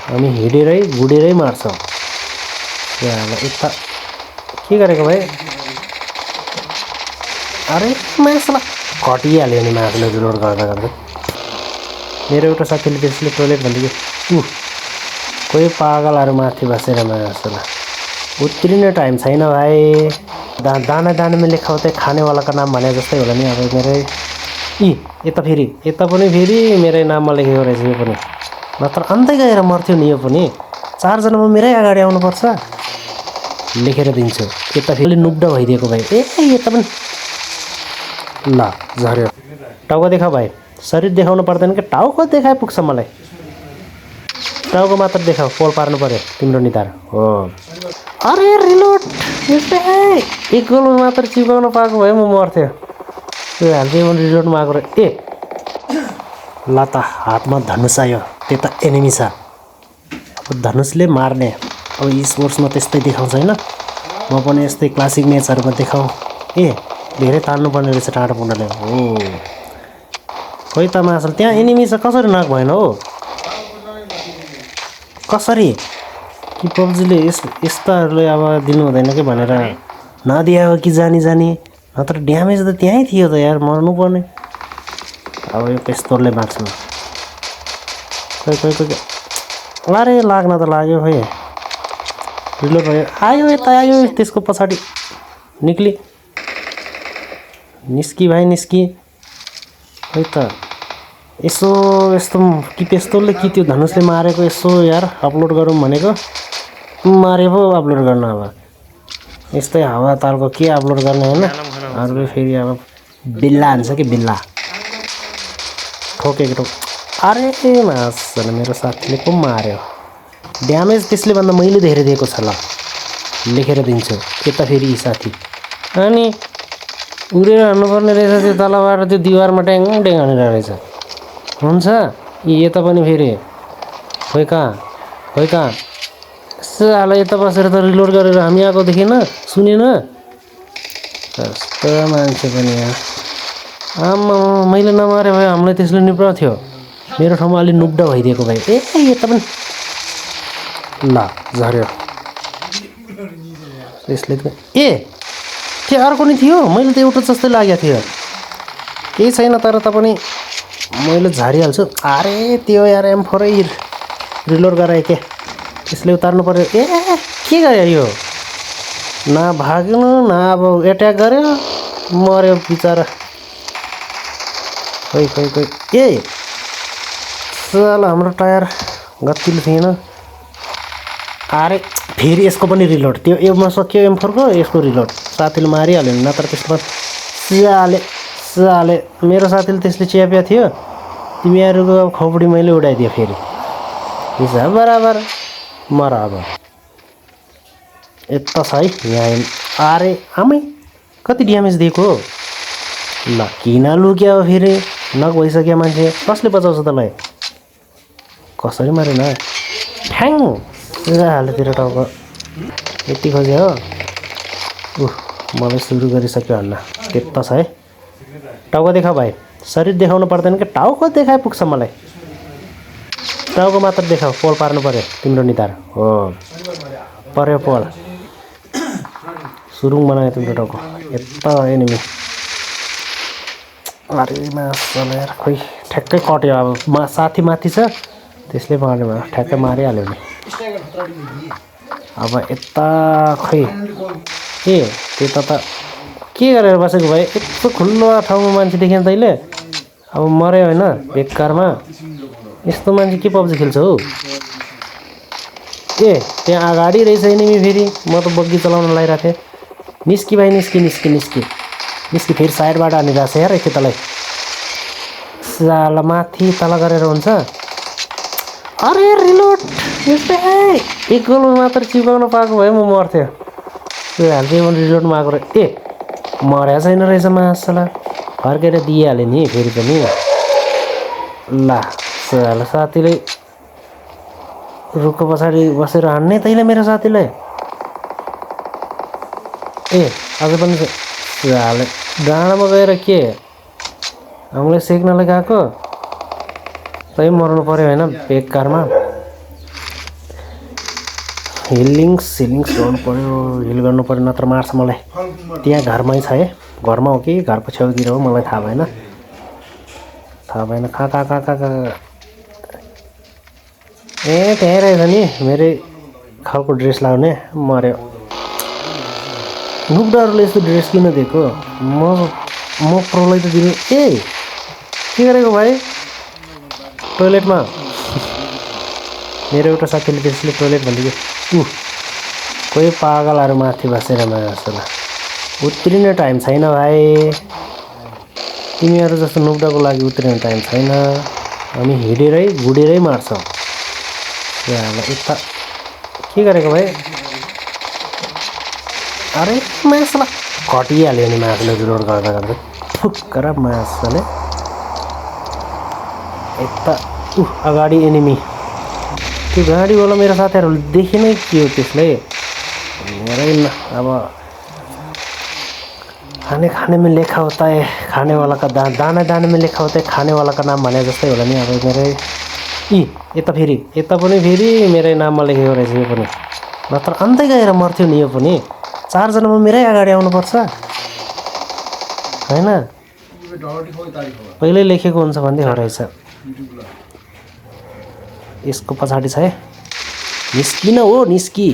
हामी हिँडेरै गुडेरै मार्छौँ। यता के गरेको भाइ? अरे मासुलाई घटिहाल्यो नि मासुले रिलोड गर्दा गर्दै। मेरो एउटा साथीले त्यसले टोइलेट भन्दै कोही पागलहरू माथि बसेर मासुलाई उत्रिने टाइम छैन भाइ। दाना दानामा लेखाउँदै खानेवालाको नाम भने जस्तै होला नि। अब मेरै यता पनि फेरि मेरै नाममा लेखेको रहेछ यो पनि। नत्र अन्तै गएर मर्थ्यो नि यो पनि। 4 जनामा मेरै अगाडि आउनुपर्छ। लेखेर दिन्छु। यता फेरि नुब्डा भइदिएको भाइ। यता पनि ल झऱ्यो। टाउको देखाऊ भाइ। शरीर देखाउनु पर्दैन कि टाउको देखाए पुग्छ मलाई। टाउको मात्र देखाऊ। पोल पार्नु पर्यो तिम्रो निधार हो। अरे रिलोड एक गोलमा मात्र चिपाउन पाएको भए म मर्थ्यो। त्यो हाल्दै रिलोड मागेको र ल त हातमा धनुष आयो। त्यता एनिमी छ। अब धनुषले मार्ने। अब स्पोर्ट्समा त्यस्तै देखाउँछ होइन। म पनि यस्तै क्लासिक म्याचहरूमा देखाउँ। धेरै तान्नुपर्ने रहेछ टाढो पुग्नले। हो खोइ त मासल त्यहाँ एनिमी छ। कसरी नक भएन हो? कसरी कि पब्जीले यस्ताहरूले अब दिनु हुँदैन कि भनेर नदिए हो कि जानी नत्र ड्यामेज त त्यहीँ थियो त यार। मर्नुपर्ने। अब यो पेस्तोलले मार्छु। खोइ अरे लाग्न त लाग्यो खोइ। रिलोड भयो। आयो यता आयो। त्यसको पछाडि निस्की भाइ निस्की। खोइ त यसो यस्तो कि पेस्तोलले कि त्यो धनुषले मारेको यसो यार अपलोड गरौँ भनेको। मारे पो अपलोड गर्न। अब यस्तै हावा तालको के अपलोड गर्ने होइन। अरूले फेरि अब बिल्ला हान्छ कि बिल्ला ठोकेको अरे मासले मेरो साथीले पो मार्यो। ड्यामेज त्यसले भन्दा मैले धेरै दिएको छ। ल लेखेर दिन्छु। यता फेरि साथी अनि उडेर हान्नुपर्ने रहेछ। त्यो तलबाट त्यो दिवारमा ट्याङ हानेर रहेछ। हुन्छ यता पनि फेरि खोइ कहाँ साला यता बसेर त रिलोड गरेर हामी आएको देखेन सुनेन। कस्तो मान्छे पनि यहाँ। आम्मा मैले नमारे भए हामीलाई त्यसले निप्राउँथ्यो। मेरो ठाउँमा अलि नुब्डा भइदिएको भाइ। यता पनि ल झऱ्यो। त्यसले के अर्को नि थियो? मैले त एउटा जस्तै लागेको थियो। केही छैन तर पनि मैले झारिहाल्छु। अरे त्यो यार M4 रिलोड गराएँ के त्यसले उतार्नु पर्यो। के गर्यो यो? न भाग्नु न अब एट्याक गर्यो मर्यो बिचरा। खोइ साला हाम्रो टायर गतिलो थिएन। अरे फेरि यसको पनि रिलोड। त्यो एउटमा सक्यो M4 को यसको रिलोड। साथीले मारिहाल्यो नि नत्र त्यसमा साले मेरो साथीले त्यसले च्याप्या थियो। तिमीहरूको खोपडी मैले उडाइदिएँ फेरि। हिसाब बराबर मर। अब यता छ है यहाँ। अरे आमै कति ड्यामेज दिएको हो? ल किन लुक्यो फेरि? नक भइसक्यो मान्छे। कसले बचाउँछ तँलाई? कसरी मारेन ठ्याङ हालेतिर टाउको यति खोज्यो हो। मलाई सुरु गरिसक्यो हन्न। त्यता छ है। टाउको देखाऊ भाइ। शरीर देखाउनु पर्दैन कि टाउको देखाए पुग्छ मलाई। टाउको मात्र देखाऊ। पोल पार्नु पर्यो तिम्रो निधार हो। पर्यो पोल सुरुङ बनायो तिम्रो टाउको। यता एनिमी। अरे मासला यार खोइ ठ्याक्कै कट्यो। अब साथी माथि छ त्यसले मार्यो भने ठ्याक्कै मारिहाल्यो नि। अब यता खोइ त्यता त के गरेर बसेको भाइ? यस्तो खुल्लो ठाउँमा मान्छे देखेन तैँले? अब मर्यो होइन बेकारमा। यस्तो मान्छे के पब्जी खेल्छ हौ? त्यहाँ अगाडि रहेछ एनिमी फेरि। म त बग्गी चलाउन लागिरहेको थिएँ। निस्की भाइ निस्की फेरि साइडबाट हानिरहेको छ यार यति तँलाई। साला माथि तल गरेर हुन्छ। अरे रिलोड एक गोलमा मात्र चिपाउन पाएको भए म मर्थ्यो। त्यो हाल्दै रिलोड मागेको र मर्या छैन रहेछ मासला। फर्केर दिइहाल्यो नि फेरि पनि। ल साला साथीले रुखको पछाडि बसेर हान्ने तैँले मेरो साथीलाई। अझ पनि साले डाँडामा गएर के हामीलाई सेक्नलाई गएको? तै मर्नु पर्यो होइन बेकारमा। हिलिङ्स गर्नु पऱ्यो, हिल गर्नु पऱ्यो नत्र मार्छ मलाई। त्यहाँ घरमै छ है, घरमा हो कि घरको छेउतिर हो मलाई थाहा भएन। कहाँ ए त्यहीँ रहेछ नि मेरै खालको ड्रेस लाउने। मर्यो नुब्डाहरूले यस्तो ड्रेस किन दिएको? म प्रोलाई त दिनु। ए के गरेको भाइ टोइलेटमा? मेरो एउटा साथीले त्यसले टोइलेट भनिदियो। कोही पागलहरू माथि बसेर जस्तो उत्रिने टाइम छैन भाइ। तिमीहरू जस्तो नुब्डाको लागि उत्रिने टाइम छैन। हामी हिँडेरै गुडेरै मार्छौँ। यता के गरेको भाइ? अरे मासुलाई घटिहाल्यो नि, मासुले रिलोड गर्दा फुक्कर मासुले। यता अगाडि एनिमी। त्यो गाडीवाला मेरो साथीहरूले देखेनै के हो त्यसले। मेरै अब खाने में लेखा होता है, खाने वाला का दाना में लेखा होता है खाने वाला का नाम भने जस्तै होला नि। अब मेरै यता पनि फेरि मेरै नाममा लेखेको रहेछ यो पनि। नत्र अन्तै गएर मर्थ्यो नि यो पनि। 4 जनामा मेरै अगाडि आउनुपर्छ हैन? पहिल्यै लेखेको हुन्छ भन्दै हो रहेछ। यसको पछाडि छ है, निस्किन हो निस्की।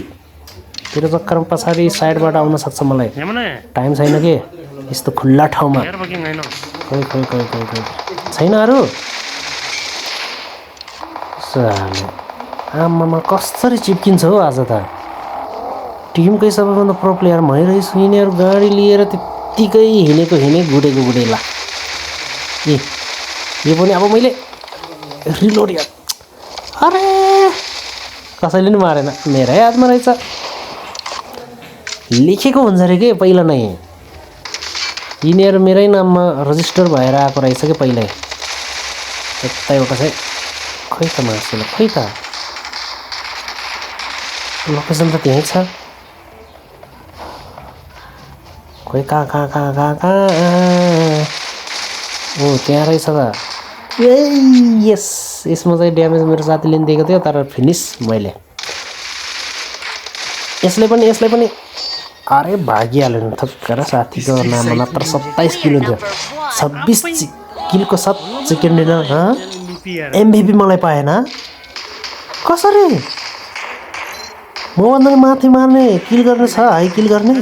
तेरो चक्करमा पछाडि साइडबाट आउन सक्छ मलाई। टाइम छैन के यस्तो खुल्ला ठाउँमा। खै छैन अरू। साले आमामा कसरी चिप्किन्छ हो आज त। टिमकै सबैभन्दा प्रो प्लेयर भइरहेछु। यिनीहरू गाडी लिएर त्यत्तिकै गुडेको गुडेला। यो पनि अब मैले रिलोड यार। अरे कसैले नि मारेन, मेरै हातमा रहेछ। लेखेको हुन्छ अरे के पहिला नै। यिनीहरू मेरै नाममा रजिस्टर भएर आएको रहेछ कि पहिल्यै। यता एउटा चाहिँ खै त मार्छ, खै त लोकेसन त त्यहीँ छ। खोइ कहाँ ओ त्यहाँ रहेछ त। यस यसमा चाहिँ ड्यामेज मेरो साथीले नि दिएको थियो, तर फिनिस मैले। यसले पनि अरे भागिहाल्यो नि थक्कर। साथीको नाममा मात्र 27 किलो थियो। 26 किलोको 7 सेकेन्ड डिनर। एमभिपी मलाई पाएन कसरी? मभन्दा माथि मार्ने किल गर्ने छ, हाई किल गर्ने।